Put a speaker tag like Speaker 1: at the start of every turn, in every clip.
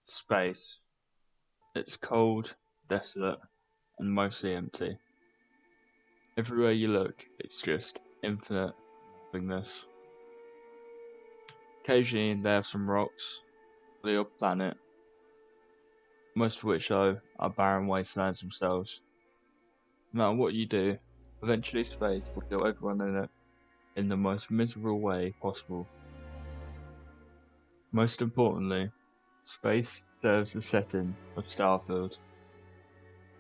Speaker 1: Space. It's cold, desolate, and mostly empty. Everywhere you look, it's just infinite nothingness. Occasionally, they have some rocks, or the odd planet, most of which, though, are barren wastelands themselves. No matter what you do, eventually space will kill everyone in it in the most miserable way possible. Most importantly, space serves the setting of Starfield,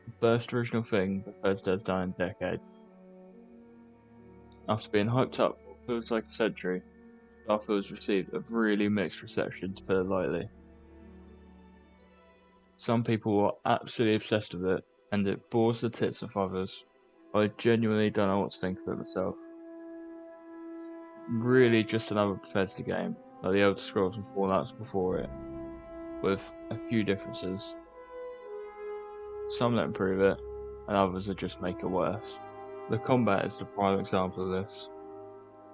Speaker 1: the first original thing Bethesda has done in decades. After being hyped up for what feels like a century, Starfield has received a really mixed reception, to put it lightly. Some people are absolutely obsessed with it, and it bores the tits of others. I genuinely don't know what to think of it myself. Really just another Bethesda game, like the Elder Scrolls and Fallouts before it, with a few differences. Some let improve it, and others that just make it worse. The combat is the prime example of this.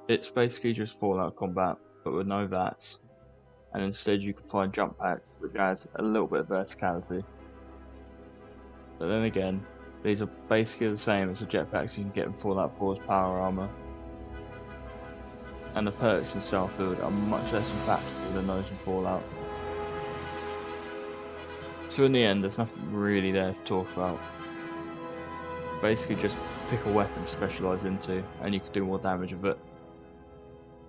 Speaker 1: It's basically just Fallout combat, but with no VATs, and instead you can find jump packs, which adds a little bit of verticality. But then again, these are basically the same as the jetpacks you can get in Fallout 4's power armor, and the perks in Starfield are much less impactful than those in Fallout. So in the end, there's nothing really there to talk about. Basically just pick a weapon to specialise into, and you can do more damage with it.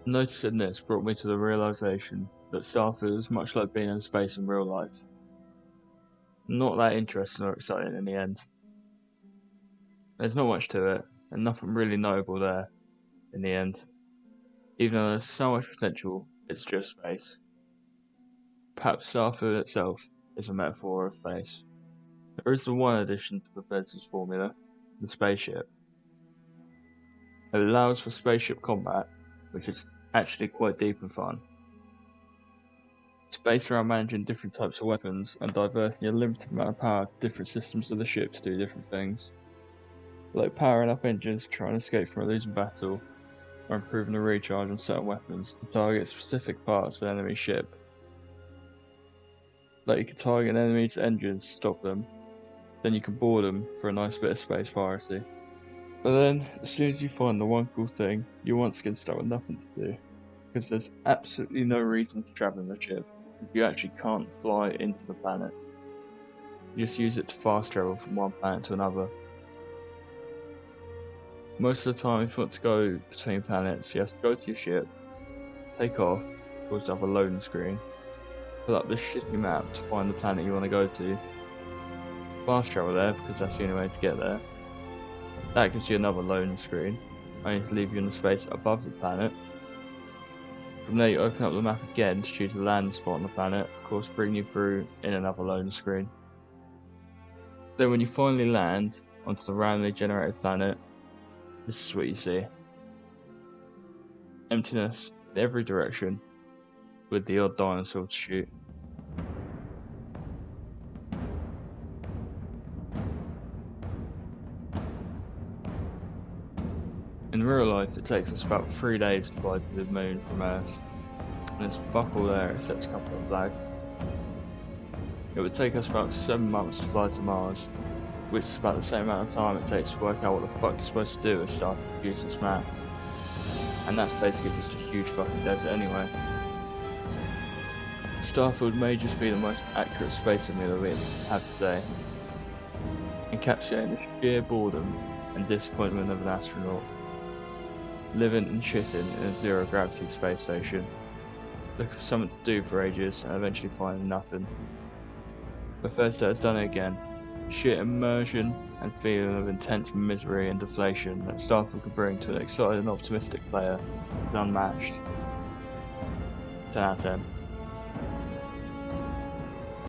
Speaker 1: Noticing this brought me to the realisation that Starfield is much like being in space in real life. Not that interesting or exciting in the end. There's not much to it, and nothing really notable there in the end. Even though there's so much potential, it's just space. Perhaps Starfield itself is a metaphor of space. There is the one addition to Bethesda's formula, the spaceship. It allows for spaceship combat, which is actually quite deep and fun. It's based around managing different types of weapons and diverting your limited amount of power to different systems of the ship to do different things. Like powering up engines to try and escape from a losing battle, or improving the recharge on certain weapons to target specific parts of an enemy ship. Like you can target an enemy's engines to stop them, then you can board them for a nice bit of space piracy. But then, as soon as you find the one cool thing, you once again start with nothing to do, because there's absolutely no reason to travel in the ship. You actually can't fly into the planet. You just use it to fast travel from one planet to another. Most of the time, if you want to go between planets, you have to go to your ship, take off, towards the other loading screen, pull up this shitty map to find the planet you want to go to, fast travel there because that's the only way to get there. That gives you another loading screen, only to leave you in the space above the planet. From there you open up the map again to choose a landing spot on the planet, of course bringing you through in another loading screen. Then when you finally land onto the randomly generated planet, this is what you see. Emptiness in every direction, with the odd dinosaur to shoot. In real life, it takes us about 3 days to fly to the moon from Earth, and there's fuck all there except a couple of flag. It would take us about 7 months to fly to Mars, which is about the same amount of time it takes to work out what the fuck you're supposed to do and start to produce this map. And that's basically just a huge fucking desert anyway. Starfield may just be the most accurate space simulator we have today, encapsulating the sheer boredom and disappointment of an astronaut, living and shitting in a zero gravity space station, looking for something to do for ages and eventually finding nothing. Bethesda has done it again. Sheer immersion and feeling of intense misery and deflation that Starfield could bring to an excited and optimistic player is unmatched. 10 out of 10.